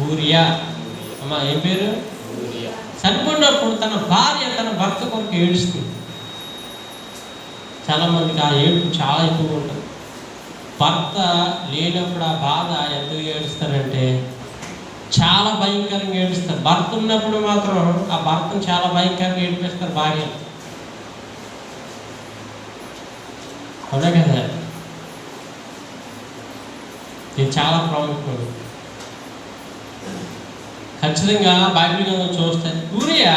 ఊరియా. అమ్మా ఏం పేరు? చనిపోయినప్పుడు తన భార్య తన భర్త కొరకు ఏడుస్తుంది. చాలామందికి ఆ ఏడుపు చాలా ఎక్కువ ఉంటుంది. భర్త లేనప్పుడు ఆ బాధ ఎందుకు ఏడుస్తారంటే చాలా భయంకరంగా ఏడుస్తారు. భర్త ఉన్నప్పుడు మాత్రం ఆ భర్తను చాలా భయంకరంగా ఏడిపిస్తారు భార్య. అవునా కదా? ఇది చాలా ప్రాముఖ్యం. ఖచ్చితంగా బైబిల్ గ్రంథం చూస్తే ఊరియా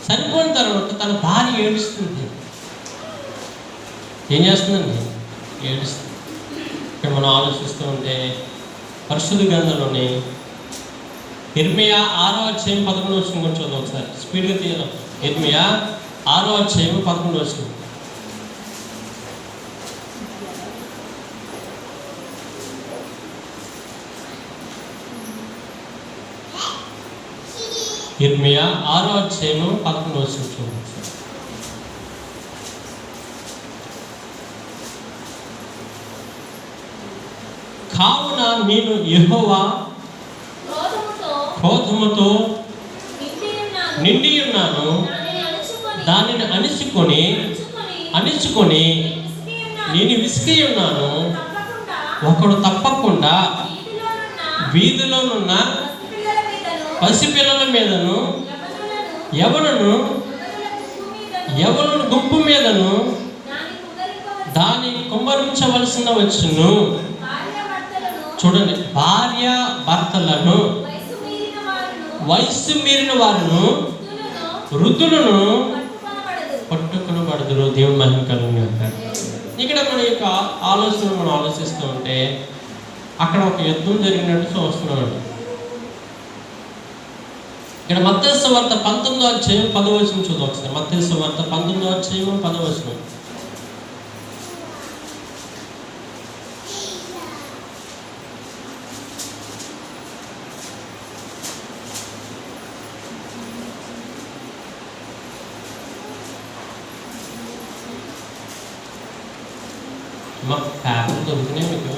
చనిపోయిన తర్వాత తన భార్య ఏడుస్తుంది. ఏం చేస్తుందండి? ఏడుస్తుంది. ఇక్కడ మనం ఆలోచిస్తూ ఉంటే పరిశుద్ధ గ్రంథంలోని ఇర్మియా 6వ అధ్యాయం 11వ వచనం కొంచెం చదువు ఒకసారి, స్పీడ్గా తీయాలి. ఇర్మియా 6వ అధ్యాయం 11వ వచనం. ఇర్మియా 6వ అధ్యాయం 11వ వచనం చూడండి. కావున నేను యెహోవా క్రోధముతో నిండి ఉన్నాను, దానిని అణుచుకొని నేను విసిగి ఉన్నాను. ఒకడు తప్పకుండా వీధిలోనున్న పసిపిల్లల మీదను యవనును గుంపు మీదను దాని కుమ్మరించవలసిన వచ్చును. చూడండి, భార్య భర్తలను, వయస్సు మీరిన వారును, వృద్ధులను పట్టుకొనబడదురు. దేవుని మహిమ కలుగును గాక. ఇక్కడ మన యొక్క ఆలోచన మనం ఆలోచిస్తూ ఉంటే అక్కడ ఒక యుద్ధం జరిగినట్టు చూస్తున్నామండి. ఇక్కడ మత్తయి సువార్త 19వ అధ్యాయం 10వ వచనం చూద్దాం ఒకసారి. మత్తయి సువార్త 19వ అధ్యాయం 10వ వచనం. పేపర్ దొరుకుతున్నాయి మీకు?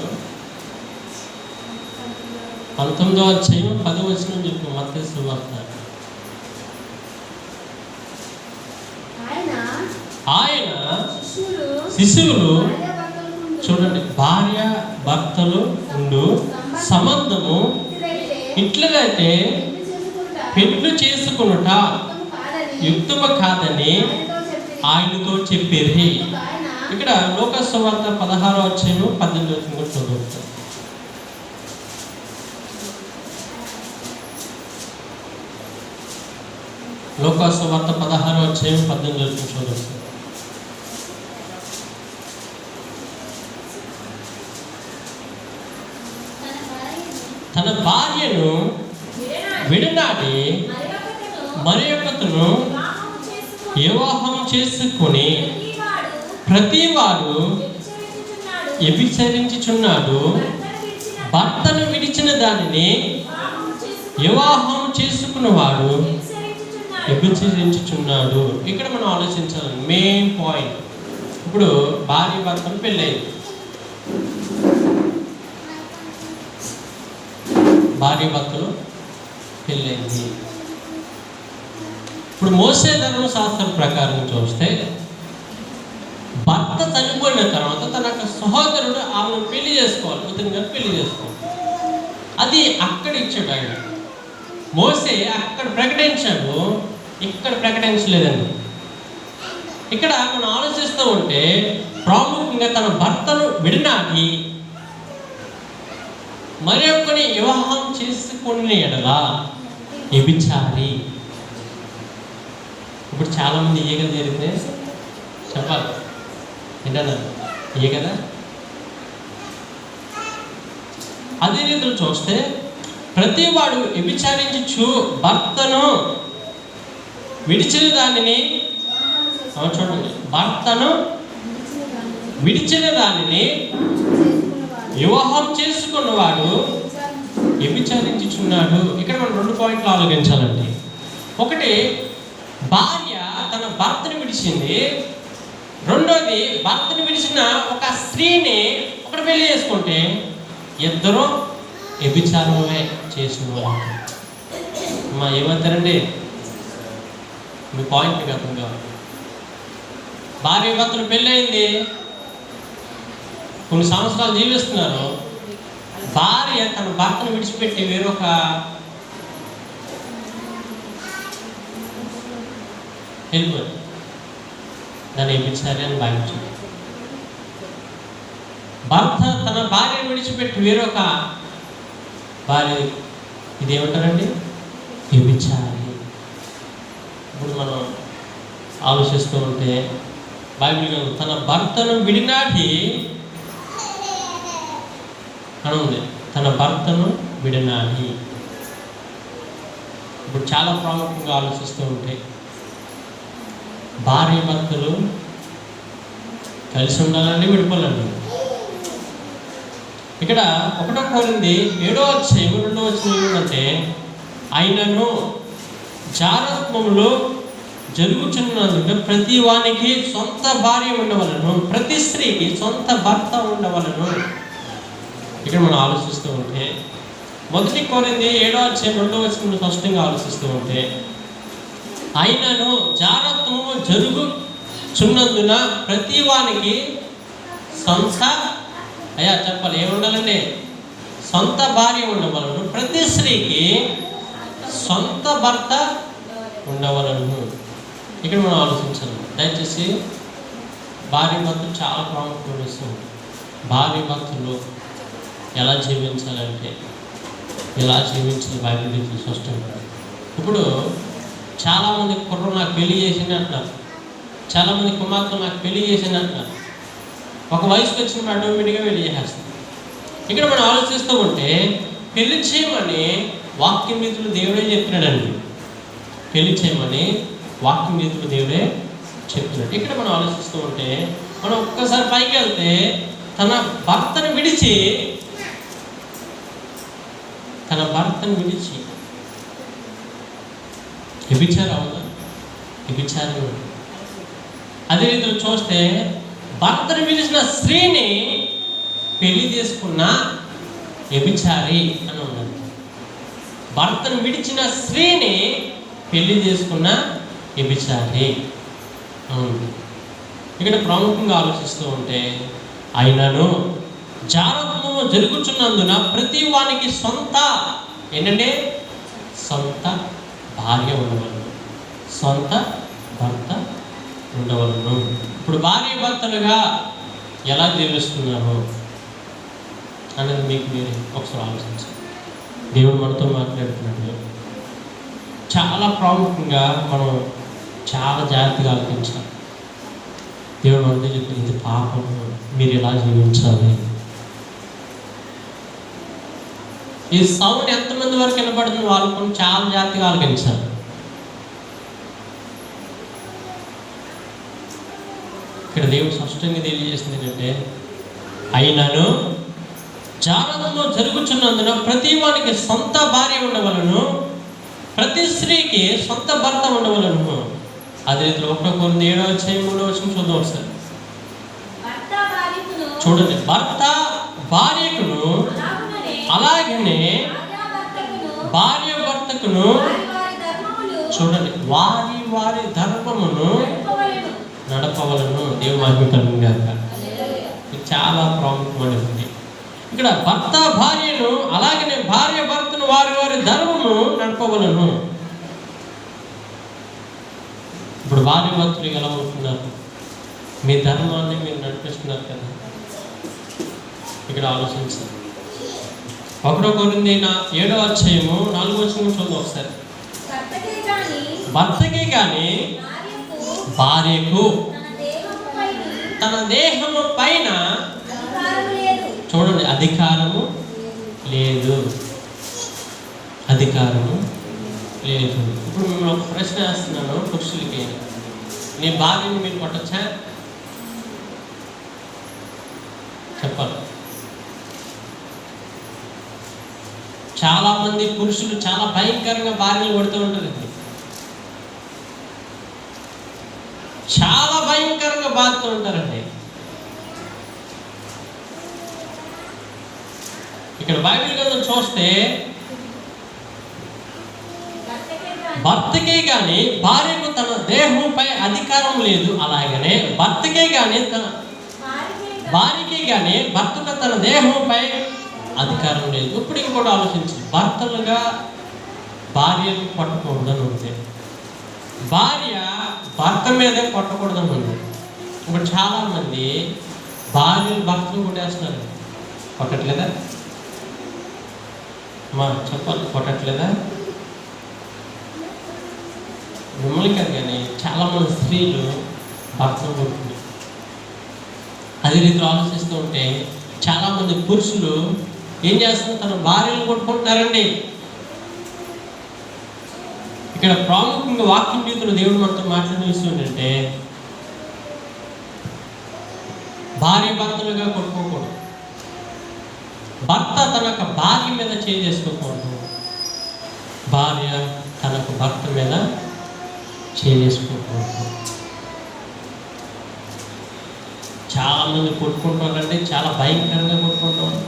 19వ అధ్యాయం 10వ వచనం చెప్పు. మత్తయి సువార్త. ఆయన శిశువులు చూడండి, భార్య భర్తలు ఉండు సంబంధము ఇట్లయితే పెళ్లి చేసుకునుట యుక్తము కాదని ఆయనతో చెప్పేది. ఇక్కడ లూకా సువార్త 16వ అధ్యాయం 18వ వచనం కూడా చదువుతాం. లూకా సువార్త 16వ అధ్యాయం 18వ వచనం చదువుతాం. తన భార్యను విడనాడి మరి ఒకతను వివాహం చేసుకొని ప్రతివాడు వ్యభిచరించుచున్నాడు. భర్తను విడిచిన దానిని వివాహం చేసుకున్నవాడు వ్యభిచరించుచున్నాడు. ఇక్కడ మనం ఆలోచించాలి మెయిన్ పాయింట్. ఇప్పుడు భార్య భర్తలు పెళ్ళయింది. భార్య భర్తలు పెళ్ళయింది. ఇప్పుడు మోసే ధర్మశాస్త్రం ప్రకారం చూస్తే భర్త చనిపోయిన తర్వాత తన యొక్క సహోదరుడు ఆమెను పెళ్లి చేసుకోవాలి, అతని గారు పెళ్లి చేసుకోవాలి. అది అక్కడ ఇచ్చాడు ఆయన. మోసే అక్కడ ప్రకటించాడు, ఇక్కడ ప్రకటించలేదండి. ఇక్కడ మనం ఆలోచిస్తూ ఉంటే ప్రాముఖ్యంగా తన భర్తను విడనాడి మరి ఒక్కని వివాహం చేసుకునే ఎడల వ్యభిచారి. ఇప్పుడు చాలామంది ఏ కదా జరిగితే చెప్పాలి ఏంటన్నా, ఏ కదా. అదే రీతిలో చూస్తే ప్రతివాడు వ్యభిచారించు భర్తను విడిచిన దానిని చూడండి, భర్తను విడిచిన దానిని వివాహం చేసుకున్నవాడు వ్యభిచారించుచున్నాడు. ఇక్కడ మనం 2 పాయింట్లు ఆలోచించాలండి. ఒకటి, భార్య తన భర్తను విడిచింది. రెండోది, భర్తను విడిచిన ఒక స్త్రీని ఒకటి పెళ్లి చేసుకుంటే ఇద్దరు వ్యభిచారమే చేసిన వాళ్ళు. అమ్మా ఏమంటారండి? మీ పాయింట్ అర్థం కావాలి. భార్య భర్తలు పెళ్ళయింది, కొన్ని సంవత్సరాలు జీవిస్తున్నారు. భార్య తన భర్తను విడిచిపెట్టి వేరొక వెళ్ళిపోయింది. దాన్ని వ్యభిచారి అని భావించారు. భర్త తన భార్యను విడిచిపెట్టి వేరొక భార్య, ఇదేమంటారండి? వ్యభిచారి. ఇప్పుడు మనం ఆలోచిస్తూ ఉంటే బైబిల్ తన భర్తను విడినాటి అని ఉంది. తన భర్తను విడినాటి. ఇప్పుడు చాలా ప్రాముఖ్యంగా ఆలోచిస్తూ ఉంటే భార్య భర్తలు కలిసి ఉండాలండి, విడిపోవాలండి. ఇక్కడ 1 కొరింథీ 7:2 ఏమంటే, అయినను జారత్వములో జరుగుచున్నందున ప్రతి వానికి సొంత భార్య ఉండవలను, ప్రతి స్త్రీకి సొంత భర్త ఉండవలను. ఇక్కడ మనం ఆలోచిస్తూ ఉంటే 1 కొరింథీ 7:2 స్పష్టంగా ఆలోచిస్తూ ఉంటే, అయినను జారత్వము జరుగుచున్నందున ప్రతి వానికి సొంత చెప్పాలి ఏముండాలండి? సొంత భార్య ఉండవలను, ప్రతి స్త్రీకి సొంత భర్త ఉండవలను. ఇక్కడ మనం ఆలోచించాలి. దయచేసి భార్య భర్తలు చాలా ప్రాముఖ్యత ఇస్తుంది. భార్య భర్తలు ఎలా జీవించాలంటే ఎలా జీవించాలి బైబిల్ స్పష్టంగా. ఇప్పుడు చాలామంది కుర్రలు నాకు పెళ్లి చేసింది అంటున్నారు, చాలామంది కుమార్తెలు నాకు పెళ్లి చేసింది అంటున్నారు. ఒక వయసుకు వచ్చిన ఆటోమేటిక్గా పెళ్లి చేసేస్తారు. ఇక్కడ మనం ఆలోచిస్తూ ఉంటే పెళ్లి చేయమని వాక్యం రీతులు దేవుడే చెప్పినాడండి. పెళ్లి చేయమని వాక్యం రీతులు దేవుడే చెప్పినాడు. ఇక్కడ మనం ఆలోచిస్తూ ఉంటే మనం ఒక్కసారి పైకి వెళ్తే తన భర్తను విడిచి వ్యభిచారం అవునా? వ్యభిచారం. అదే రీతిలో చూస్తే భర్తను విడిచిన స్త్రీని పెళ్లి చేసుకున్న వ్యభిచారి అని ఉన్నది. భర్తను విడిచిన స్త్రీని పెళ్లి చేసుకున్న వ్యభిచారి అవును. ఇక్కడ ప్రముఖంగా ఆలోచిస్తూ ఉంటే, అయినను జారత్వము జరుగుచున్నందున ప్రతి వానికి సొంత ఏంటంటే సొంత భార్య ఉండవలను, సొంత భర్త ఉండవలను. ఇప్పుడు భార్య భర్తలుగా ఎలా జీవిస్తున్నారు అనేది మీకు మీరు ఒకసారి ఆలోచించాలి. దేవుడు మనతో మాట్లాడుతున్నాడు. చాలా ప్రాముఖ్యంగా మనం చాలా జాగ్రత్తగా ఆలోచించాలి. దేవుడు మనతో చెప్తుంది, ఇది పాపం, మీరు ఎలా జీవించాలి. ఈ సౌండ్ ఎంతమంది వరకు వినపడుతుంది వాళ్ళు కొన్ని చాలా జాగ్రత్తగా ఆలోచించాలి. ఇక్కడ దేవుడు స్పష్టంగా తెలియజేస్తుంది ఏంటంటే, అయినను జారత్వము జరుగుచున్నందున ప్రతి వానికి సొంత భార్య ఉండవలను, ప్రతి స్త్రీకి సొంత భర్త ఉండవలను. అదే రీతిలో 1 కొరింథీ 7:3 చూద్దాం ఒకసారి. చూడండి, భర్త భార్యకును అలాగనే భార్య భర్తకును చూడండి వారి వారి ధర్మమును నడపవలను. దేవుని మహిమ కలుగుగాక. ఇది చాలా ప్రాముఖ్యమైనది. ఇక్కడ భర్త భార్యను అలాగనే భార్య భర్తను వారి వారి ధర్మము నడపవలను. ఇప్పుడు భార్య భర్తలు ఎలా ఉంటున్నారు? మీ ధర్మాన్ని మీరు నడిపిస్తున్నారు కదా. ఇక్కడ ఆలోచించాలి. 1 కొరింథీ 7:4 చూద్దాం ఒకసారి. భర్తకే కానీ భార్యకు తన దేహము పైన చూడండి అధికారము లేదు, అధికారము లేదు. ఇప్పుడు మేము ఒక ప్రశ్న వేస్తున్నాను పురుషులకి, నీ భార్యని మీరు కొట్టచ్చా? చెప్పాలి. చాలామంది పురుషులు చాలా భయంకరంగా భార్యలు కొడుతూ ఉంటారండి, చాలా భయంకరంగా బాధతో ఉంటారండి. ఇక్కడ బైబిల్ గ్రంథం చూస్తే భర్తకే కానీ భార్యకు తన దేహంపై అధికారం లేదు. అలాగనే భర్తకే కానీ భార్యకే కానీ భర్తకు తన దేహంపై అధికారం లేదు. ఇప్పుడు ఇంకోటి ఆలోచించి, భర్తలుగా భార్యను కొట్టకూడదని ఉంది, భార్య భర్త మీదే కొట్టకూడదని ఉంది. ఇప్పుడు చాలామంది భార్యలు భర్తలు కొట్టేస్తున్నారు. కొట్టట్లేదా? మా చెప్పాలి, కొట్టట్లేదా? మిమ్మల్ని కాదు కానీ చాలామంది స్త్రీలు భర్తలు కొడుతుంది. అదే రీతిలో ఆలోచిస్తూ ఉంటే చాలామంది పురుషులు ఏం చేస్తున్నారు, తన భార్యలు కొట్టుకుంటున్నారండి. ఇక్కడ ప్రాముఖ్యంగా వాక్యం రీతిలో దేవుడు మనతో మాట్లాడిన విషయం ఏంటంటే, భార్య భర్తలుగా కొట్టుకోకూడదు, భర్త తనకు భార్య మీద చేసుకోకూడదు, భార్య తనకు భర్త మీద చేసుకోకూడదు. చాలామంది కొట్టుకుంటారండి, చాలా భయంకరంగా కొట్టుకుంటారు.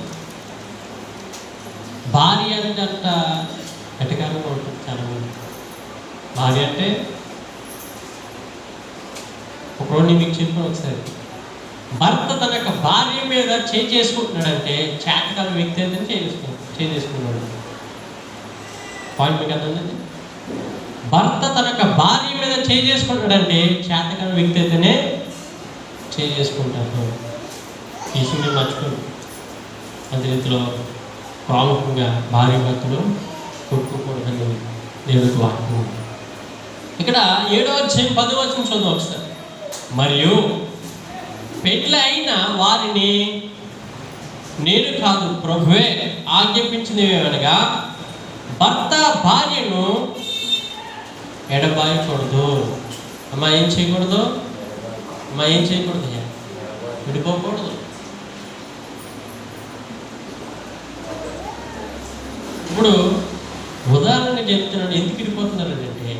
భార్య అంటే అంత ఎటకారంగా ఉంటుంది చాలామంది. భార్య అంటే ఒకరోజు మీకు చెప్పిన ఒకసారి, భర్త తన యొక్క భార్య మీద చేసుకుంటున్నాడంటే చేతకాల వ్యక్తి అయితే చేసుకున్నాడు. పాయింట్ మీకు అర్థమైంది? భర్త తన యొక్క భార్య మీద చేసుకుంటాడంటే చేతకాల వ్యక్తి అయితేనే చేసుకుంటాడు. ఈ విషయం మర్చిపోయి అదే రీతిలో ప్రాముఖ్యంగా భార్య భర్తలు కొట్టుకోకూడదని దేవుడికి వాక్యం. ఇక్కడ 7వ అధ్యాయం 10వ వచనం చదువు ఒకసారి. మరియు పెళ్ళి అయిన వారిని నేను కాదు ప్రభువే ఆజ్ఞాపించినవేమనగా, భర్త భార్యను ఎడబాయకూడదు. అమ్మా ఏం చేయకూడదు? ఏం చేయకూడదు? విడిపోకూడదు. ఇప్పుడు ఉదాహరణ చెప్తున్నాడు. ఎందుకు విడిపోతున్నారంటే,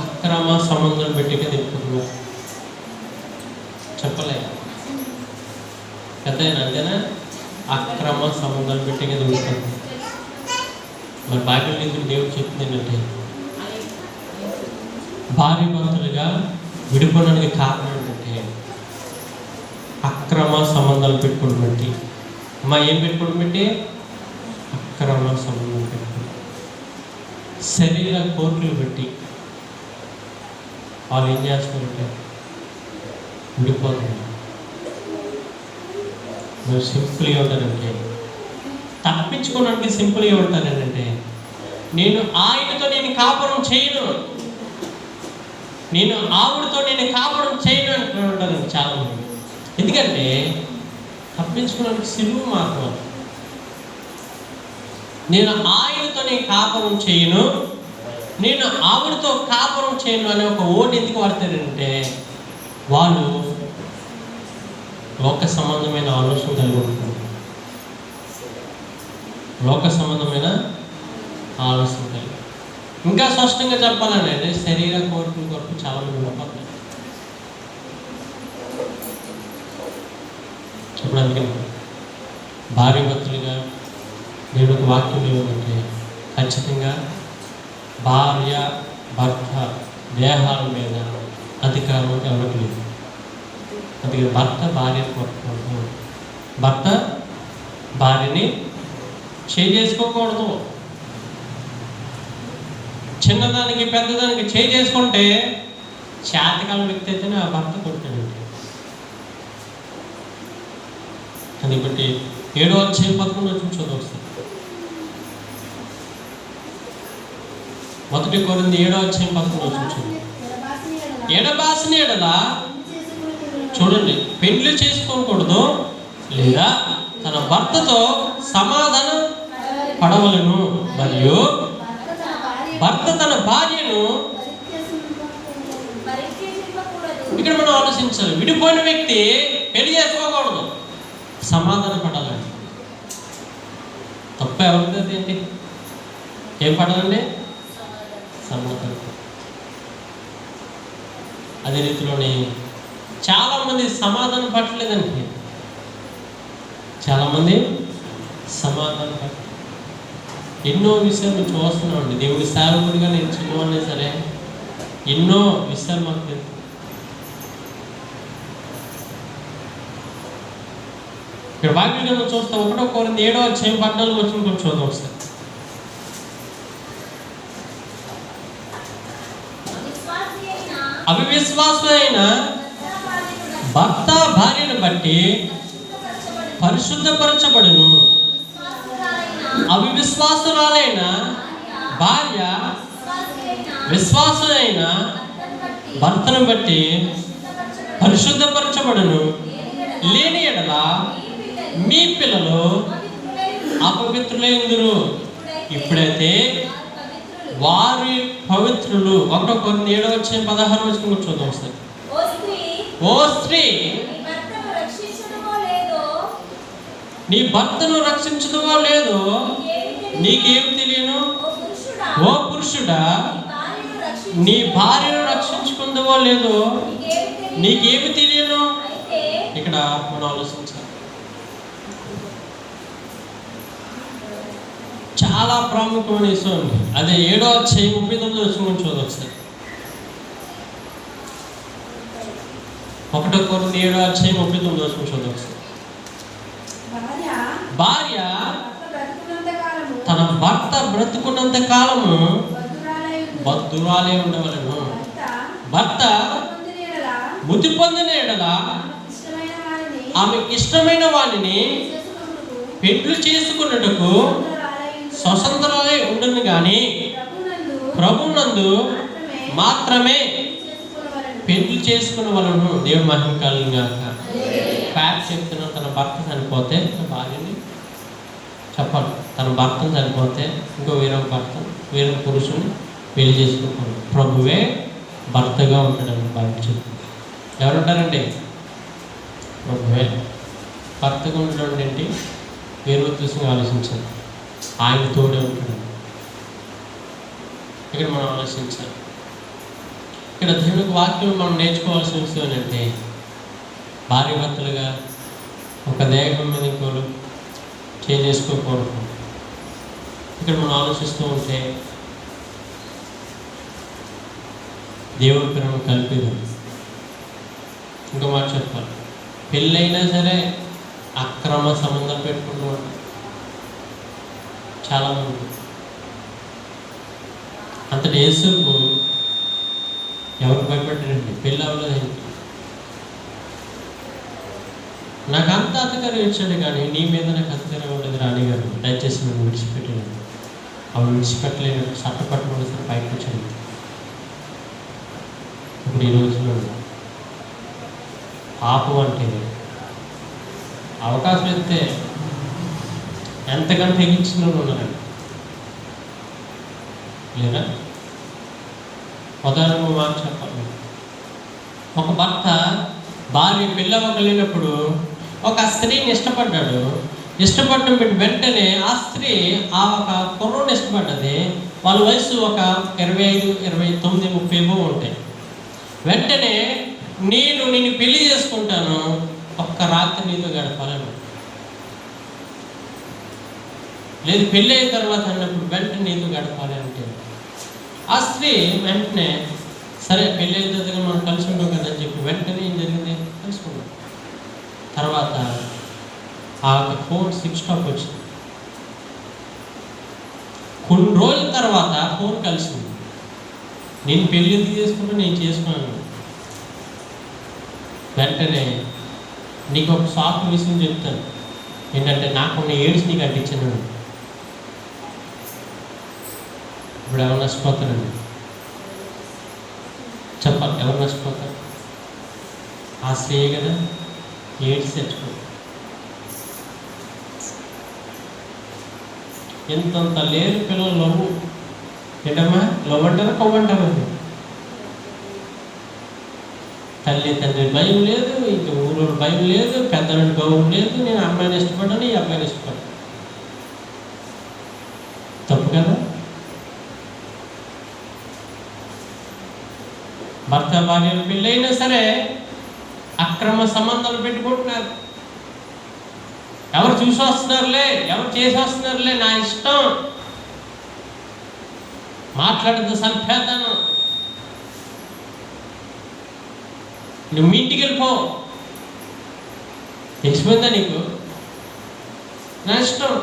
అక్రమ సంబంధం పెట్టి తిప్పుతున్నారు. చెప్పలే పెద్ద అంతేనా? అక్రమ సంబంధాలు పెట్టి తిప్పుతుంది. మరి బైబిల్ నుంచి దేవుడు చెప్తుంది ఏంటంటే, భార్య భర్తలుగా విడిపోవడానికి కారణం ఏంటంటే అక్రమ సంబంధాలు పెట్టుకోవడం బట్టి. అమ్మా ఏం పెట్టుకోవడం బట్టి? అక్రమ సంబంధాలు పెట్టుకోవడం, శరీర కోరికలు బట్టి వాళ్ళు ఏం చేస్తారంటే విడిపోతుంది. నువ్వు సింపుల్గా ఉంటానంటే, తప్పించుకోవడానికి సింపుల్గా ఉంటానంటే, నేను ఆయనతో కాపురం చేయను, నేను ఆవిడతో కాపురం చేయను అంటున్నాను చాలా మంది. ఎందుకంటే తప్పించుకోవడానికి సిలువు మార్గం. నేను ఆయనతో కాపురం చేయను, నేను ఆవిడతో కాపురం చేయను అనే ఒక ఓటు ఎందుకు వాడతారంటే, వాళ్ళు లోక సంబంధమైన ఆలోచన కలిగి ఉంటారు. లోక సంబంధమైన ఆలోచన కలిగి, ఇంకా స్పష్టంగా చెప్పాలంటే శరీర కోరికల కొరకు చాలా మంది ఉండకపోతారు. ఇప్పుడు అందుకని భార్య భర్తలుగా దేవుడు ఒక వాక్యం ఏమంటే, ఖచ్చితంగా భార్య భర్త దేహాల మీద అధికారం ఎవరికి లేదు. అందుకని భర్త భార్యను కొట్టుకోవద్దు, భర్త భార్యని చేసుకోకూడదు. చిన్నదానికి పెద్దదానికి చేసుకుంటే చేతకాల వ్యక్తి అయితేనే ఆ భర్త కొడుతాడండి. అది బట్టి 7వ అధ్యాయం 11వ వచనం చదవచ్చు. 1 కొరింథీ 7వ అధ్యాయం 11వ వచనం. ఎడబాసిన ఎడల చూడండి, పెళ్లి చేసుకోకూడదు, లేదా తన భర్తతో సమాధానం పడవలను, మరియు భర్త తన భార్యను. ఇక్కడ మనం ఆలోచించాలి, విడిపోయిన వ్యక్తి పెళ్లి చేసుకోకూడదు, సమాధానం పడాలండి. తప్ప ఎవరిది? ఏంటి ఏం పడాలండి? సమాధానం. అదే రీతిలోనే చాలామంది సమాధానం పట్టలేదండి. చాలామంది సమాధానం ఎన్నో విషయాలు చూస్తున్నామండి. దేవుడి సేవకుడిగా నేను చిన్నవాడినే సరే ఎన్నో విషయాలు మాకు తెలుసు. ఇక్కడ బైబిల్ గ్రంథం చూస్తాం. 1 కొరింథీ 7:14 కొంచెం చూద్దాం ఒకసారి. అవిశ్వాసులైన భర్త భార్యను బట్టి పరిశుద్ధపరచబడును, అవిశ్వాసురాలైన భార్య విశ్వాసులైన భర్తను బట్టి పరిశుద్ధపరచబడును. లేని ఎడల మీ పిల్లలు అపవిత్రులైందురు. ఇప్పుడైతే వారి పవిత్రులు. 1 కొరింథీ 7:16 చూద్దాం సార్. ఓ స్త్రీ, నీ భర్తను రక్షించుదువో లేదో నీకేం తెలియను? ఓ పురుషుడా, నీ భార్యను రక్షించుకుందువో లేదో నీకేమి తెలియను? ఇక్కడ మనం ఆలోచించాలి. చాలా ప్రాముఖ్యమైన విషయం ఉంది. అదే 7:39 చూద్దాం సార్. 1 కొరింథీ 7:39 చూద్దాం సార్. భార్య తన భర్త బ్రతుకున్నంత కాలము బద్ధురాలే ఉండవలను. భర్త మృతి పొందిన ఎడల ఆమెకు ఇష్టమైన వాడిని పెళ్లి చేసుకున్నట్టుకు స్వతంత్రాలే ఉండను కానీ ప్రభునందు మాత్రమే పెళ్లి చేసుకున్న వాళ్ళను. దేవుని మహిమ కలుగుగాక. ఫ్యాక్ట్ చెప్తున్నా, తన భర్త చనిపోతే భార్యని చెప్పాలి. తన భర్తను చనిపోతే ఇంకో వేరే పురుషుని పెళ్లి చేసుకుంటాడు. ప్రభువే భర్తగా ఉంటాడని బైబిల్ చెప్తుంది. ఎవరుంటారండి? ప్రభువే భర్తగా ఉండడం ఏంటి? వేరే ఉద్దేశంగా ఆలోచించాలి. ఆయన తోడే ఉంటాడు. ఇక్కడ మనం ఆలోచించాలి. ఇక్కడ దేవునికి వాక్యం మనం నేర్చుకోవాల్సిన విషయం ఏంటంటే, భార్య భర్తలుగా ఒక దేహం మీద ఇంకోలు చేసుకోకూడదు. ఇక్కడ మనం ఆలోచిస్తూ ఉంటే దేవుడి ప్రేమ కల్పిదాం. ఇంకో మాట చెప్పాలి, పెళ్ళైనా సరే అక్రమ సంబంధం పెట్టుకుంటూ ఉంటాం చాలామంది. అంతటి యేసుకు ఎవరు భయపడ్డారండి? పెళ్ళి అవ్వలేదండి. నాకు అంత అధికారం ఇచ్చాడు కానీ నీ మీద నాకు అధికారం ఇవ్వలేదు రాణిగారు, దయచేసి నన్ను విడిచిపెట్టాను. ఆవిడ విడిచిపెట్టలేను, చట్టపట్టుబడి సరే బయటకు వచ్చాను. ఇప్పుడు ఈ రోజుల్లో పాపం అంటే అవకాశం ఇస్తే ఎంతగానో తెగించిన ఉన్నారండి లేదా? ఉదాహరణ మాట చెప్పాలి. ఒక భర్త భార్య పిల్లవగలిగినప్పుడు ఒక స్త్రీని ఇష్టపడ్డాడు. ఇష్టపడడం పెట్టి వెంటనే ఆ స్త్రీ ఆ ఒక కుర్రోని ఇష్టపడ్డది. వాళ్ళ వయసు ఒక 25, 29, 30 ఉంటాయి. వెంటనే నేను పెళ్లి చేసుకుంటాను, ఒక్క రాత్రి నీతో గడపాలను. లేదు పెళ్ళి అయిన తర్వాత అన్నప్పుడు వెంటనే నీతో గడపాలి అంటే ఆ స్త్రీ వెంటనే సరే పెళ్ళి అయిన తర్వాత మనం కలిసి ఉంటాం కదా అని చెప్పి వెంటనే ఏం జరిగింది? కలుసుకున్నాం. తర్వాత ఆ ఫోన్ స్విచ్ ఆఫ్ వచ్చింది. కొన్ని రోజుల తర్వాత ఫోన్ కలిసింది. నేను పెళ్ళి ఎందుకు చేసుకుంటా? నేను చేసుకున్నాను. వెంటనే నీకు ఒక షాక్ విషయం చెప్తాను ఏంటంటే, నాకున్న ఏడ్స్ నీకు అంటించాను. ఇప్పుడు ఎవరు నష్టపోతారండి? చెప్పాలి, ఎవరు నష్టపోతారు? ఆ స్త్రీ కదా ఏడ్స్ తెచ్చుకో. ఎంతంత లేరు పిల్లలు లవ్ ఏంటమ్మా? లవ్ అంటారా కొవ్వంటారా? తల్లి తండ్రి భయం లేదు, ఇంక ఊరు భయం లేదు, పెద్దలని గౌరవం లేదు. నేను అమ్మాయిని ఇష్టపడ్డాను, ఈ అబ్బాయిని ఇష్టపడ్డాను. తప్పు కదా? భర్త భార్యలు పెళ్ళైనా సరే అక్రమ సంబంధాలు పెట్టుకుంటున్నారు. ఎవరు చూసి వస్తున్నారులే, ఎవరు చేసి వస్తున్నారులే, నా ఇష్టం, మాట్లాడితే సంపేతాను, నువ్వు మీ ఇంటికి వెళ్ళిపో, తెలిసిపోయిందా నీకు, నా ఇష్టం.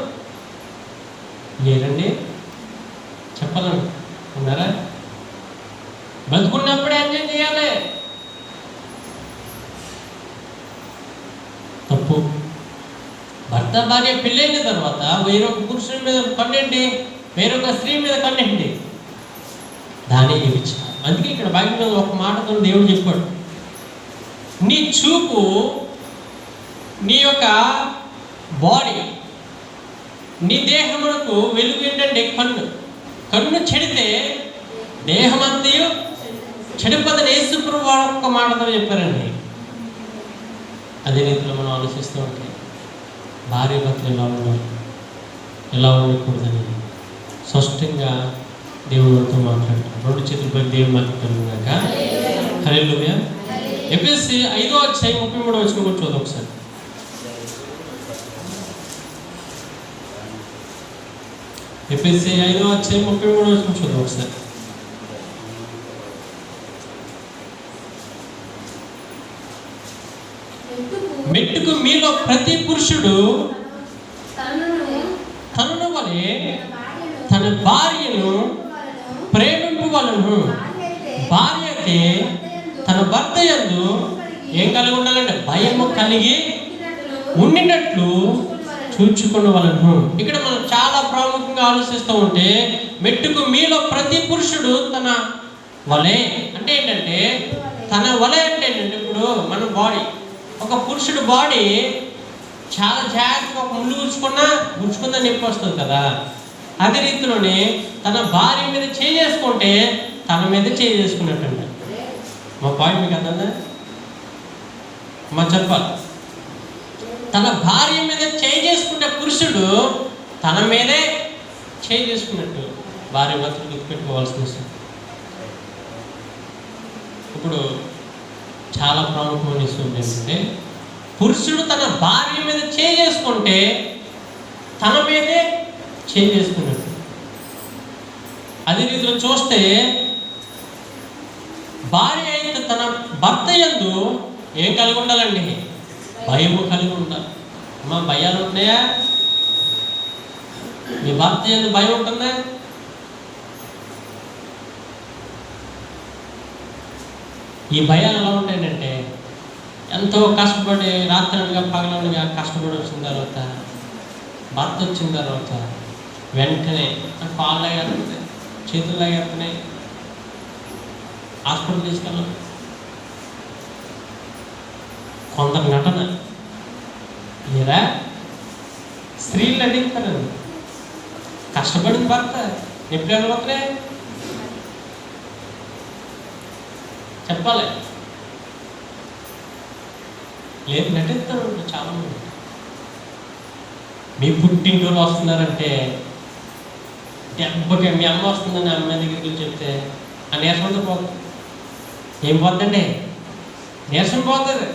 లేదండి, చెప్పాలని ఉన్నారా? బతుకున్నప్పుడే ఎంజాయ్ చేయాలి. తప్పు. భర్త భార్య పెళ్ళైన తర్వాత వేరొక పురుషుని మీద కన్నేంటి, వేరొక స్త్రీ మీద కన్నేంటి, దాని వ్యభిచారం. అందుకే ఇక్కడ బైబిల్లో ఒక మాటతో దేవుడు చెప్పాడు, నీ చూపు, నీ యొక్క బాడీ, నీ దేహమునకు వెలుగు ఏంటంటే కన్ను. కన్ను చెడితే దేహమంతయు చెడిపోదని యేసుప్రభువు వారు ఒక్క మాటతో చెప్పారండి. అదే రీతిలో మనం ఆలోచిస్తూ ఉంటే భార్య భర్తలు ఎలా ఉన్నారు, ఎలా ఉండకూడదని స్పష్టంగా దేవుడితో మాట్లాడతాం. రెండు చేతులపై దేవుడు మాట్లాడుతున్నాక హల్లెలూయా. ఎఫెసీ 5:33 కూడా చూద్దాం ఒకసారి. ఎఫెసీ 5:33 చూద్దాం ఒకసారి. మెట్టుకు మీలో ప్రతి పురుషుడు తనను వలె తన భార్యను ప్రేమింపవలెను. భార్య అయితే తన భర్త యందు ఏం కలిగి ఉండాలంటే భయము కలిగి ఉండినట్లు చూచుకొనవలెను. ఇక్కడ మనం చాలా ప్రాముఖ్యంగా ఆలోచిస్తూ ఉంటే, మెట్టుకు మీలో ప్రతి పురుషుడు తన వలె అంటే ఏంటంటే, తన వలె అంటే ఏంటంటే, ఇప్పుడు మన బాడీ, ఒక పురుషుడు బాడీ చాలా జాగ్రత్తగా ఒక ముళ్ళు గుచ్చుకుందని నొప్పి వస్తుంది కదా. అదే రీతిలోనే తన భార్య మీద చేసుకుంటే తన మీద చేసుకున్నట్టు. మా పాయింట్ మీకు అర్థందా? మా చెప్పాలి, తన భార్య మీద చేసుకునే పురుషుడు తన మీదే చేసుకున్నట్టు భార్య భర్తలు గుర్తుపెట్టుకోవాల్సిన విషయం. ఇప్పుడు చాలా ప్రాముఖ్యమైన విషయం ఏంటంటే, పురుషుడు తన భార్య మీద చేసుకుంటే తన మీదే చేసుకున్నట్టు. అదే రీతిలో చూస్తే భార్య అయితే తన భర్త యందు ఏం కలిగి ఉండాలండి? భయము కలిగి ఉండాలి. అమ్మా, భయాలు ఉంటాయా? మీ భర్త యందు భయం ఉంటుందా? ఈ భయాలు ఎలా ఉంటాయంటే, ఎంతో కష్టపడి రాత్రనగా పగలనగా కష్టపడి వచ్చిన తర్వాత, భర్త వచ్చిన తర్వాత వెంటనే కాళ్ళు లాగేస్తున్నాయి, చేతులు లాగేస్తున్నాయి, హాస్పిటల్ తీసుకెళ్ళాం. కొందరు నటన మీరా స్త్రీలు నటిస్తారండి. కష్టపడిన భర్త ఎప్పుడు వెళ్ళబోతున్నాయి చెప్పాలి, లేదు నటిస్తారు చాలా మంది. మీ పుట్టింటూరు వస్తున్నారంటే దెబ్బకి మీ అమ్మ వస్తుందని అమ్మాయి దగ్గరికి చెప్తే ఆ నీరసంతో పోతుంది. ఏం పోతుందండి? నీరసం పోతుంది.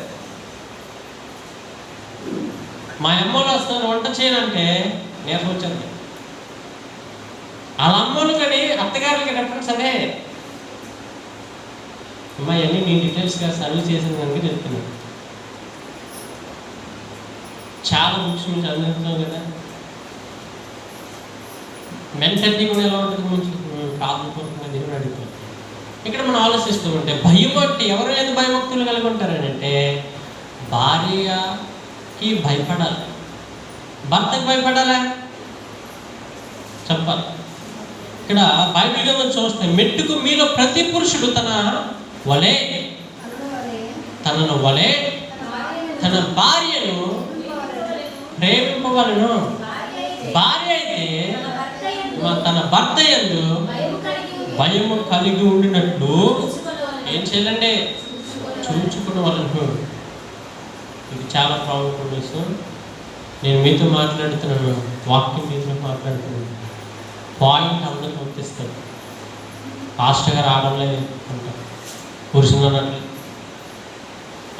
మా అమ్మలు వస్తున్నారు వంట చేయనంటే నీరసం వచ్చింది. వాళ్ళ అమ్మలు కానీ అత్తగారులకి రెఫరెన్స్ అదే. అమ్మాయి అన్నీ నేను డీటెయిల్స్గా సర్వీస్ చేసిన కనుక చెప్తున్నాను. చాలా బుక్స్ నుంచి అందిస్తున్నాం కదా. మెంటాలిటీ కూడా ఎలా ఉంటుంది మంచి ప్రాథమికంగా దేవుడు అడుగుతాం. ఇక్కడ మనం ఆలోచిస్తూ ఉంటే భయం అంటే ఎవరు ఏదో భయభక్తులు కలిగి ఉంటారనంటే, భార్యకి భయపడాలి, భర్తకి భయపడాలా చెప్పాలి. ఇక్కడ బైబిల్గా మనం చూస్తే, మెట్టుకు మీలో ప్రతి పురుషుడు తనను వలె తన భార్యను ప్రేమింపవలెను. భార్య అయితే తన భర్త యందు భయము కలిగి ఉండినట్లు ఏం చేయాలంటే చూచుకునవలెను. ఇది చాలా ప్రాముఖ్యమైన విషయం. నేను మీతో మాట్లాడుతున్నాను, వాక్యం మీతో మాట్లాడుతున్నాను. పాయింట్ అందరికి వర్తిస్తాడు. పాస్టర్ గారు ఆడంలే అంటారు, పురుషులు అన్నట్లు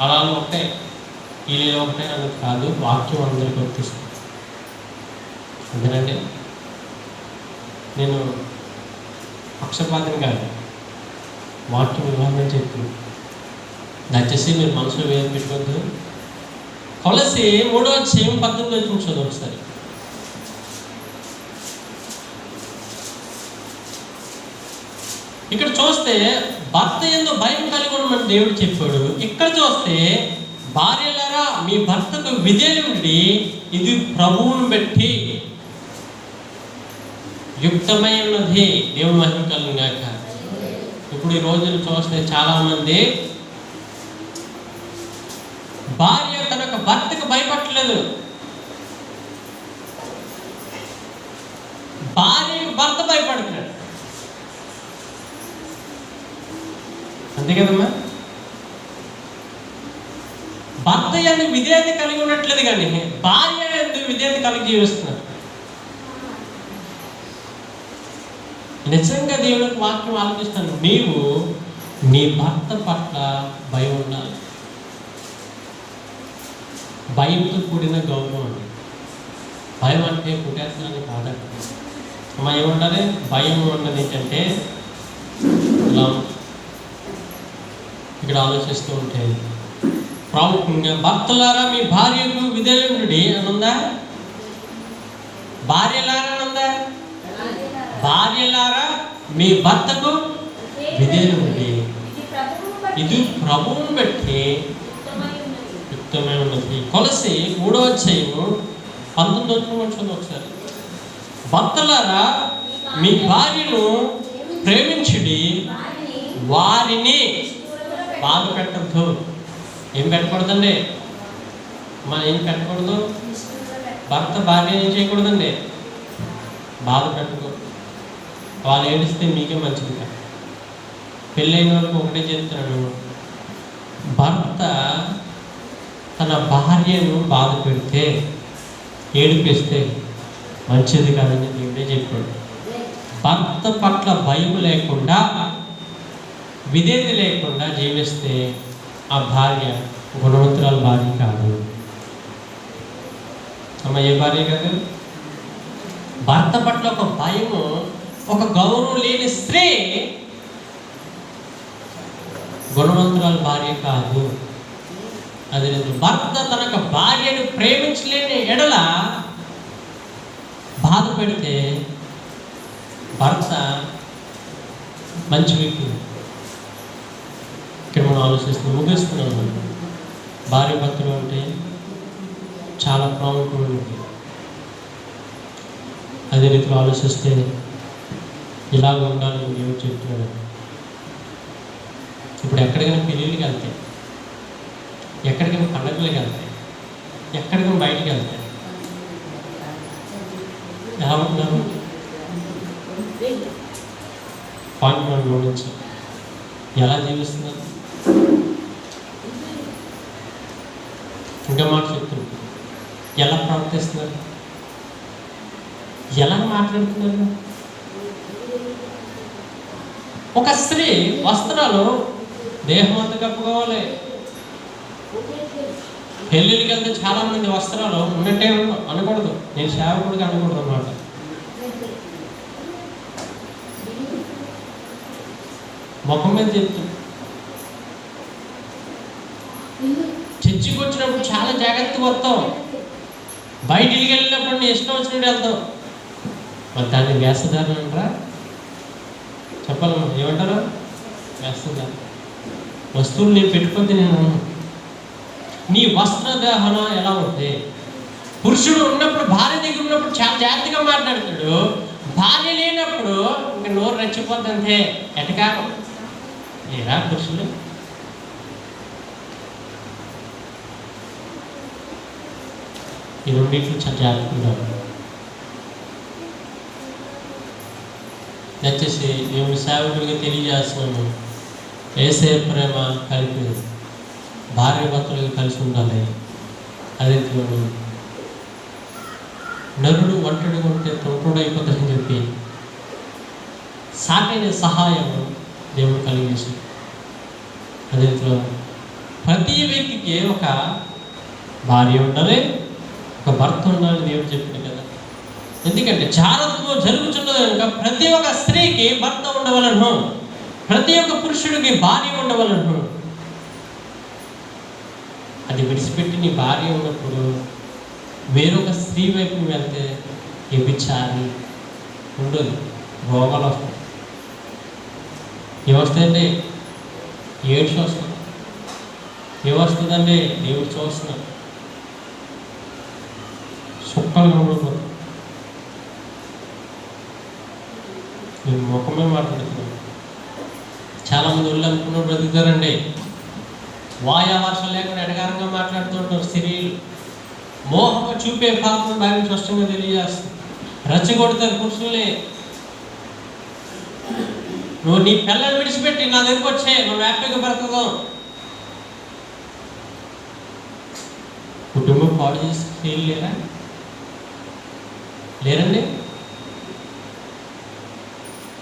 అలా ఒకటే, ఈ ఒకటే అన్నది కాదు, వాక్యం అందరికి వర్తిస్తుంది. అంతేనండి. నేను పక్షపాతం కాదు, వాక్యం వివరణ చెప్తుంది. దయచేసి మీరు మనసులో వేలు పెట్టుకోవద్దు. కొలసి 3:18 చదువు ఒకసారి. ఇక్కడ చూస్తే భర్త యందు భయం కలిగి ఉండమని దేవుడు చెప్పాడు. ఇక్కడ చూస్తే భార్యలారా మీ భర్తకు విధేయుడి, ఇది ప్రభువును బట్టి యుక్తమై ఉన్నది. దేవుడు మహిమ కలుగును గాక. ఇప్పుడు ఈ రోజులు చూస్తే చాలా మంది భార్య తన భర్తకు భయపడలేదు, భార్యకు భర్త భయపడుతున్నాడు. అంతే కదమ్మా. భర్త ఎందుకు విధేయత కలిగి ఉండట్లేదు, కానీ భార్య ఎందుకు విధేయత కలిగి జీవిస్తున్నారు. నిజంగా దేవుడికి వాక్యం ఆలోచిస్తాను. నీవు నీ భర్త పట్ల భయం ఉండాలి. భయంతో కూడిన గౌరవం అండి. భయం అంటే కుటేస్తాన్ని కాదండి. అమ్మ ఏముండాలి? భయం ఉన్నది ఏంటంటే ఇలా ఇక్కడ ఆలోచిస్తూ ఉంటే ప్రాముఖ్యంగా భర్తలారా మీ భార్యకు విధేయుడి అని ఉందా? భార్యలారా అని ఉందా? భార్యలారా మీ భర్తకు విధేయుడి, ఇది ప్రభువును బట్టి యుక్తమై ఉన్నది. కొలసి 3:19 ఒకసారి. భర్తలారా మీ భార్యను ప్రేమించుడి, వారిని బాధ పెట్టద్దు. ఏం పెట్టకూడదండి? మనం ఏం పెట్టకూడదు? భర్త భార్య ఏం చేయకూడదండి? బాధ పెట్టకూడదు. వాళ్ళు ఏడిస్తే మీకే మంచిది కాదు. పెళ్ళైన వాళ్ళకి ఒకటే చెప్తున్నాను, భర్త తన భార్యను బాధ పెడితే ఏడిపిస్తే మంచిది కాదని దేవుడే చెప్పాడు. భర్త పట్ల భయం లేకుండా విధేయత లేకుండా జీవిస్తే ఆ భార్య గుణవంతురాలు భార్య కాదు. అమ్మ ఏ భార్య కాదు? భర్త పట్ల ఒక భయము, ఒక గౌరవం లేని స్త్రీ గుణవంతురాలు భార్య కాదు. అది లేదు. భర్త తనకు భార్యను ప్రేమించలేని ఎడల బాధ పెడితే భర్త మంచి వ్యక్తి. ఇక్కడ మనం ఆలోచిస్తున్నాం, ముగిస్తున్నాం. భార్య భర్తలు అంటే చాలా ప్రాముఖ్యమైనది. అదే రీతిలో ఆలోచిస్తే ఇలాగ ఉండాలని దేవుడు చెప్తున్నాడు. ఇప్పుడు ఎక్కడికైనా పెళ్ళిళ్ళకి వెళ్తాయి, ఎక్కడికైనా పండుగలకి వెళ్తాయి, ఎక్కడికైనా బయటికి వెళ్తాయి, ఎలా ఉంటున్నారు? పాయింట్ మనం గమనించి ఎలా జీవిస్తున్నారు? ఇంకా మాట చెప్తున్నారు, ఎలా ప్రవర్తిస్తున్నారు, ఎలా మాట్లాడుతున్నారు? ఒక స్త్రీ వస్త్రాలు దేహం అంతా కప్పుకోవాలి. పెళ్ళిళ్ళకి వెళ్తే చాలా మంది వస్త్రాలు ఉన్నట్టే అనకూడదు. నేను సేవకుడిగా అనకూడదు అన్నమాట. ముఖం మీద చెప్తాను. చర్చికి వచ్చినప్పుడు చాలా జాగ్రత్తగా వస్తాం, బయటికి వెళ్ళినప్పుడు నేను ఇష్టం వచ్చినట్టు వెళ్తాం. మరి దాన్ని వేషధారణ అంటారా? చెప్పాలమ్మా, ఏమంటారు? వేషధారణ. వస్తువులు నేను పెట్టుకుంటే నేను నీ వస్త్రధారణ ఎలా ఉంది? పురుషుడు ఉన్నప్పుడు, భార్య దగ్గర ఉన్నప్పుడు చాలా జాగ్రత్తగా మాట్లాడతాడు. భార్య లేనప్పుడు ఇంకా నోరు రెచ్చిపోద్ది అంతే. ఎటకారం లేరా పురుషులు? ఈ రెండింటిని చాలా జాగ్రత్తగా దయచేసి మేము సేవకుడిగా తెలియజేస్తున్నాము. యేసే ప్రేమ కలిపి భార్య భర్తలుగా కలిసి ఉండాలి. అదే నరుడు ఒంటరిగా ఉంటే తొంటరుడు అయిపోతాడని చెప్పి సాటైన సహాయం దేవుడు కలిగేసి, అదే ప్రతి వ్యక్తికి ఒక భార్య ఉండాలి, ఒక భర్త ఉండాలని దేవుడు చెప్పింది కదా. ఎందుకంటే జాగ్రత్తగా జరుగుతున్నది కనుక ప్రతి ఒక్క స్త్రీకి భర్త ఉండవలను, ప్రతి ఒక్క పురుషుడికి భార్య ఉండవలను. అది విడిచిపెట్టి నీ భార్య ఉన్నప్పుడు వేరొక స్త్రీ వైపు వెళ్తే వ్యభిచారి ఉండదు, రోగాలు వస్తాయి. ఏమొస్తాయండి? ఏడ్స్ వస్తుంది. ఏమొస్తుందండి? దేవుడు చూస్తున్నాడు. సుఖంగా ఉండదు. నేను ముఖమే మాట్లాడుతున్నాను. చాలామంది ఒళ్ళు అనుకున్న బ్రతుకుతారండి. వాయావర్షం లేకుండా ఎడగారంగా మాట్లాడుతూ ఉంటారు. స్త్రీలు మోహంగా చూపే పాపం బాగా స్పష్టంగా తెలియజేస్తుంది. రచ్చగొడతారు పురుషుల్ని. నువ్వు నీ పిల్లల్ని విడిచిపెట్టి నా దగ్గరకు వచ్చే, నువ్వు హ్యాపీగా బ్రతుకుదాం. కుటుంబం పాడు చేసి ఫెయిల్ లేరండి.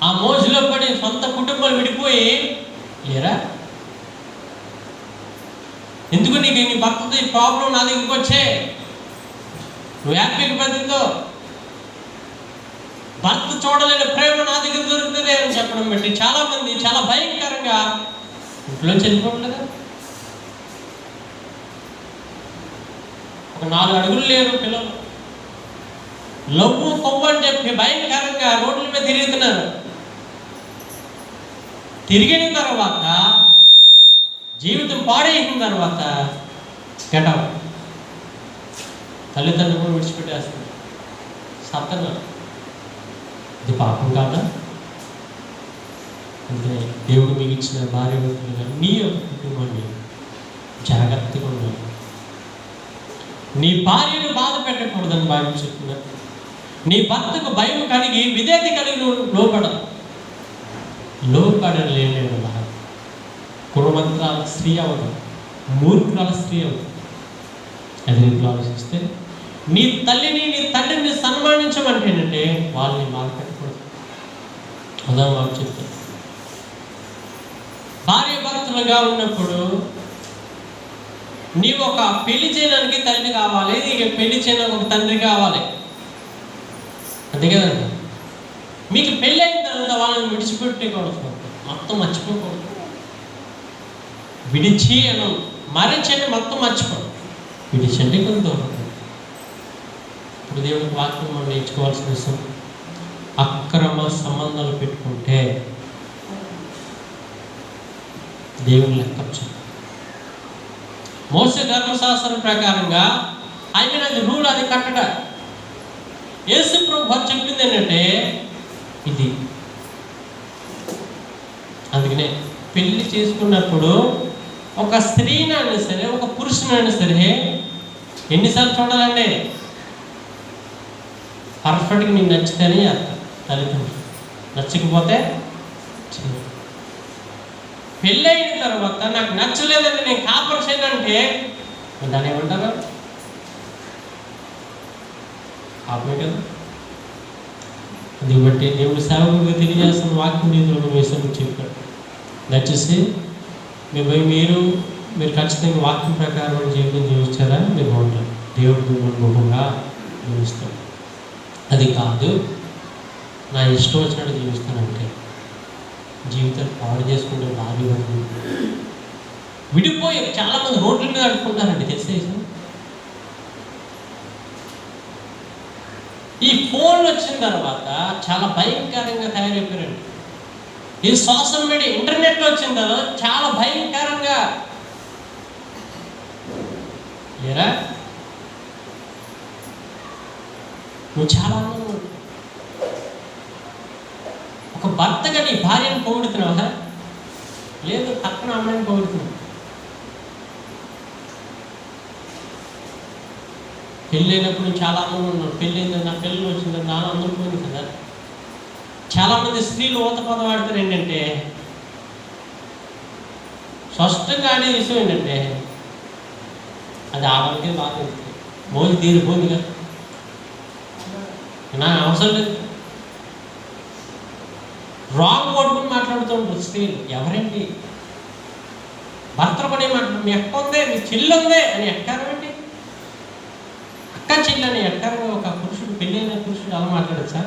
ఆ మోజులో పడి సొంత కుటుంబాలు విడిపోయి లేరా? ఎందుకు నీకు నీ భర్తతో ఈ ప్రాబ్లం నా దగ్గరికి వచ్చే, నువ్వు హ్యాపీగా బ్రతుకుతో, భర్త చూడలేని ప్రేమ నా దగ్గర దొరుకుతుంది అని చెప్పడం బట్టి చాలా మంది చాలా భయంకరంగా ఇంట్లో చనిపోవట్లేదా? ఒక 4 అడుగులు లేరు పిల్లలు, లవ్వు కొవ్వు అని చెప్పి భయంకరంగా రోడ్ల మీద తిరుగుతున్నారు. తిరిగిన తర్వాత జీవితం పాడైన తర్వాత గెటప్ తల్లిదండ్రులు కూడా విడిచిపెట్టేస్తుంది. సత్తన ఇది పాపం కాదా? అంటే దేవుడు మీకు ఇచ్చిన భార్య భర్తలుగా నీ యొక్క కుటుంబాన్ని జాగ్రత్తగా ఉండాలి. నీ భార్యను బాధ పెట్టకూడదని భార్య చెప్తున్నారు. నీ భర్తకు భయం కలిగి విధేయత కలిగి లోపడలేని కులమంత్రాల స్త్రీ అవ్వదు, మూర్ఖురాల స్త్రీ అవ్వదు. అది ఇంట్లో ఆలోచిస్తే నీ తల్లిని నీ తండ్రిని సన్మానించమంటే ఏంటంటే వాళ్ళని బాధ పెట్టకూడదు. అదా వాళ్ళు చెప్తారు. భార్య భర్తలుగా ఉన్నప్పుడు నీవు ఒక పెళ్లి చేయడానికి తల్లి కావాలి, నీకు పెళ్లి చేయడానికి ఒక తండ్రి కావాలి. అంతే కదండి. మీకు పెళ్ళి అయిన తర్వాత వాళ్ళని విడిచిపెట్టకూడదు, మొత్తం మర్చిపోకూడదు. విడిచి అనం మరచండి, మొత్తం మర్చిపోండి. విడిచండి కొంత దూరం. ఇప్పుడు దేవుడికి వాక్యం మనం నేర్చుకోవాల్సిన విషయం, అక్రమ సంబంధాలు పెట్టుకుంటే దేవుని లెక్కచ్చు. మోసే ధర్మశాస్త్రం ప్రకారంగా అది రూల్, అది కట్టడ. యేసు ప్రభు చెప్పింది ఏంటంటే ఇది. అందుకనే పెళ్లి చేసుకున్నప్పుడు ఒక స్త్రీనైనా సరే ఒక పురుషునైనా సరే ఎన్నిసార్లు చూడాలండి? పర్ఫెక్ట్గా నీకు నచ్చితేనే చేస్తారు తల్లిదండ్రులు, నచ్చకపోతే పెళ్ళి అయిన తర్వాత నాకు నచ్చలేదని నేను కాపర్ చేయనంటే దాన్ని ఏమంటారు? పాపమే కదా. అది బట్టి దేవుడు సేవకుడిగా తెలియజేస్తున్న వాక్యం నిధులు వేసే చెప్పాడు. దయచేసి మీరు ఖచ్చితంగా వాక్యం ప్రకారం జీవితం జీవించారా మీరు బాగుంటారు. దేవుడు మిమ్మల్ని గొప్పగా జీవిస్తాడు. అది కాదు నా ఇష్టం వచ్చినట్టు జీవిస్తానంటే జీవితాన్ని పాడు చేసుకుంటే భారీ విడిపోయి చాలామంది రోడ్ల మీద అడుక్కుంటారండి. తెలిసే ఈ ఫోన్లు వచ్చిన తర్వాత చాలా భయంకరంగా తయారైపోయారండి. ఈ సోషల్ మీడియా ఇంటర్నెట్లో వచ్చిన తర్వాత చాలా భయంకరంగా లేరా? నువ్వు చాలా ఒక భర్తగా నీ భార్యను పొగుడుతున్నావా? లేదు, పక్కన అమ్మాయిని పొగుడుతున్నావు. పెళ్ళైనప్పుడు చాలా మంది ఉన్నారు. పెళ్ళైందని నా పిల్లలు వచ్చిందని నాన్న అందరూ పోయింది కదా. చాలామంది స్త్రీలు ఊత పదం వాడతారు. ఏంటంటే స్పష్టంగా ఆడే విషయం ఏంటంటే అది ఆడవాళ్ళకే బాగా తెలుస్తుంది. మోజు తీరిపోయింది కదా, నాకు అవసరం లేదు. రాంగ్ పట్టుకుని మాట్లాడుతూ ఉంటారు స్త్రీలు. ఎవరండి? భర్తలు కూడా ఏమంటారు? మీ అక్క ఉందే, మీ చెల్లి ఉందే అని ఎక్కారం ఏంటి? అక్క చెల్లి అని ఎక్కారంగా ఒక పురుషుడు పెళ్లి పెళ్ళైన పురుషుడు అలా మాట్లాడచ్చా?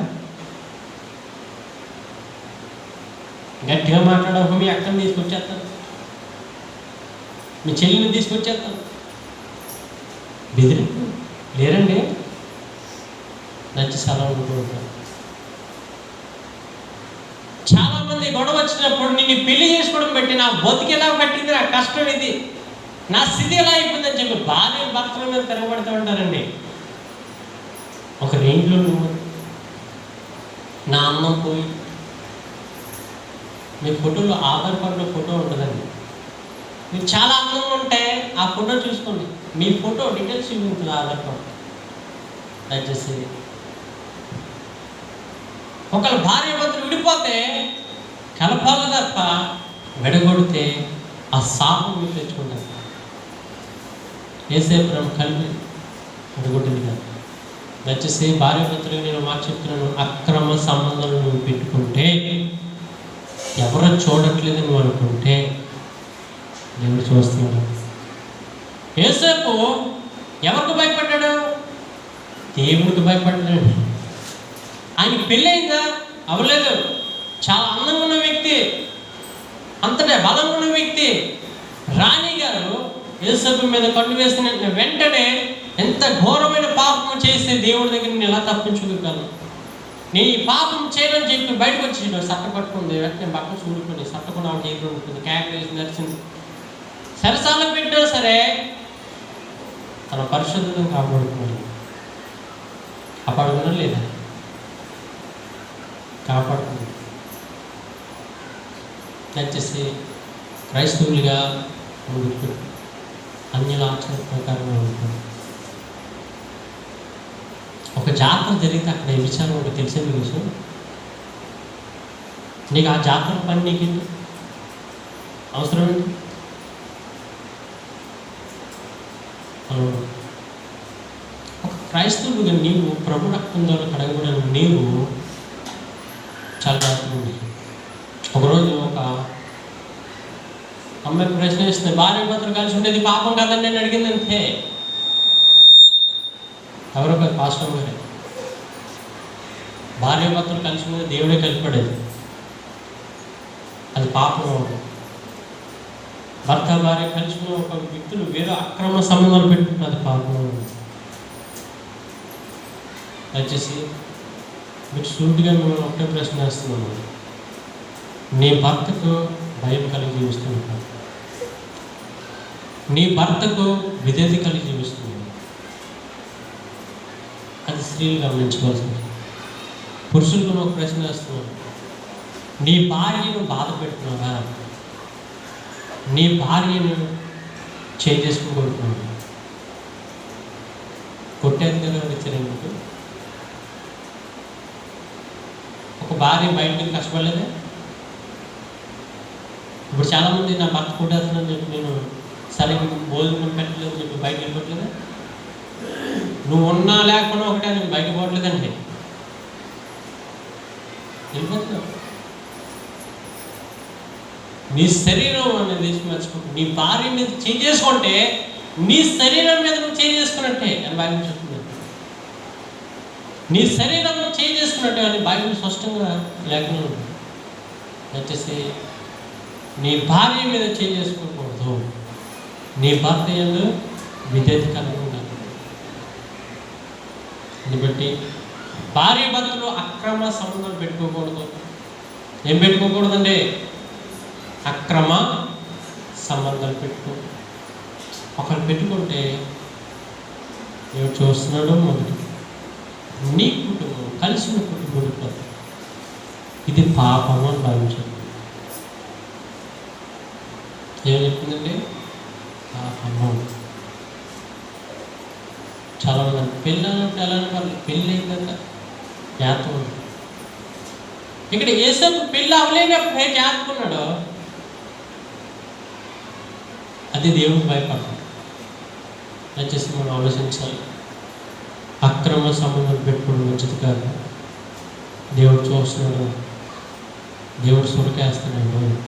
గట్టిగా మాట్లాడవు. మీ అక్కని తీసుకొచ్చేస్తాను, మీ చెల్లిని తీసుకొచ్చేస్తాను. బెదిరింపు లేరండి. నచ్చి సలహా ఉంటూ చాలా మంది గొడవ వచ్చినప్పుడు నిన్ను పెళ్లి చేసుకోవడం బట్టి నా బతికి ఎలా పట్టింది, నా కష్టం ఇది, నా స్థితి ఎలా అయిపోయిందని చెప్పి భార్య భర్తల మీద తిరగబడుతూ ఉంటారండి. ఒక రేంజ్లో నువ్వు నా అన్నం పోయి మీ ఫోటోలో ఆధార్ కార్డులో ఫోటో ఉంటుందండి. మీరు చాలా అందంగా ఉంటే ఆ ఫోటో చూసుకోండి, మీ ఫోటో డీటెయిల్స్ చూపించాలి ఆధార్ కార్డు. దయచేసి ఒకళ్ళ భార్య భర్తలు విడిపోతే కలపాలి తప్ప విడగొడితే ఆ శాపం మీరు తెచ్చుకుంటారు. ఏసేపురం కలిపి విడగొట్టింది కాదు. దయచేసి భార్య భర్తలు నేను మాట చెప్తున్నాను, అక్రమ సంబంధాలు నువ్వు పెట్టుకుంటే, ఎవరో చూడట్లేదు నువ్వు అనుకుంటే దేవుడు చూస్తున్నాడు. యోసేపు ఎవరికి భయపడ్డాడు? దేవుడికి భయపడ్డాడు. ఆయనకి పెళ్ళయిందా? అవ్వలేదు. చాలా అందంగా ఉన్న వ్యక్తి, అంతటా బలంగా ఉన్న వ్యక్తి. రాణి గారు యోసేపు మీద కన్ను వేసిన వెంటనే ఎంత ఘోరమైన పాపం చేస్తే దేవుడి దగ్గర నేను ఎలా తప్పించుకోగలను, నేను ఈ పాపం చేయని చెప్పి బయటకు వచ్చి సట్ట పట్టుకుంది. వెంటనే బట్టలు చూడుకొని సట్టకుండా ఆమె చేతిలో ఉంటుంది. క్యాక్ వేసి నడిచింది. సరసాలకు పెట్టినా సరే తన పరిశుద్ధతను కాపాడుకున్నాడు. కాపాడుకున్నా లేదా? కాపాడుకున్నాడు. దయచేసి క్రైస్తవులుగా ముందుకు అన్యుల ఆచరణ ప్రకారంగా ఉంటుంది. ఒక జాతర జరిగితే అక్కడ ఏ విచారం ఒకటి తెలిసే విషయం. నీకు ఆ జాతర పని నీకు అవసరం ఏంటి? ఒక క్రైస్తవులుగా నీవు ప్రభు రక్తం ద్వారా కడగబడిన నీవు చాలా జాగ్రత్తగా ఉంది. ఒకరోజు ఒక అమ్మాయి ప్రశ్న వేస్తుంది, భార్య భర్తలు కలిసి ఉండేది పాపం కాదని నేను అడిగింది. అంతే. ఎవరో పాస్టర్ గారే, భార్య భర్తలు కలిసి ఉండేది దేవుడే కలిపడేది, అది పాపం. భర్త భార్య కలిసి ఒక వ్యక్తులు వేరే అక్రమ సంబంధాలు పెట్టుకుంటే అది పాపం. దయచేసి మీరు సూటిగా మిమ్మల్ని ఒకటే ప్రశ్న వేస్తున్నాను, నీ భర్తకు భయం కలిగి జీవిస్తున్నాడు, నీ భర్తకు విధేయత కలిగి జీవిస్తున్నాడు. అది స్త్రీలు గమనించుకోవాల్సింది. పురుషులకు ఒక ప్రశ్న వేస్తున్నాను, నీ భార్యను బాధ పెడుతున్నావా? నీ భార్యను చేసుకుంటున్నావు? కొట్టేది కదా వచ్చారు. ఒక భార్య బయటకి కష్టపడలేదే? ఇప్పుడు చాలామంది నా భర్త కొట్టేస్తున్నాను చెప్పి నేను సరిగ్గా భోజనం పెట్టలేదని చెప్పి బయటకు వెళ్ళిపోవట్లేదా? నువ్వు ఉన్నా లేకపోయినా ఒకటే, నేను బయటకు పోవట్లేదండి, వెళ్ళిపోతున్నావు. నీ శరీరం అనేది తీసుకుని నీ భార్య మీద చేసుకుంటే నీ శరీరం మీద నువ్వు చేసుకున్నట్టే అని బైబిల్ చెప్తుంది. నీ శరీరం చేసుకున్నట్టే అని బైబిల్ స్పష్టంగా లేఖనం ఉంటుంది. వచ్చేసి నీ భార్య మీద చేసుకోకూడదు, నీ భర్త యందు విధేయత కలిగి ఉండాలి. దీన్ని బట్టి భార్య భర్తలు అక్రమ సంబంధాలు పెట్టుకోకూడదు. ఏం పెట్టుకోకూడదండి? అక్రమ సంబంధాలు పెట్టుకో. ఒకరు పెట్టుకుంటే ఏమి చూస్తున్నాడో మొదటి నీ కుటుంబం కలిసిన కుటుంబం ఇది పాపము అని భావించండి. ఏం చెప్తుందండి? పాపము. చాలా మంది పెళ్ళంటే ఎలా వాళ్ళు పెళ్ళి అయిందంట జాతకం ఉంది. ఇక్కడ యేసపు పెళ్ళి అవలేనప్పుడు ఏ జాతకున్నాడో అది దేవుడికి భయపడతాం. దయచేసి మనం ఆలోచించాలి. అక్రమ సంబంధం పెట్టుకోవడం మంచిది కాదు. దేవుడు చూస్తున్నాడు, దేవుడు సురకేస్తున్నాడు.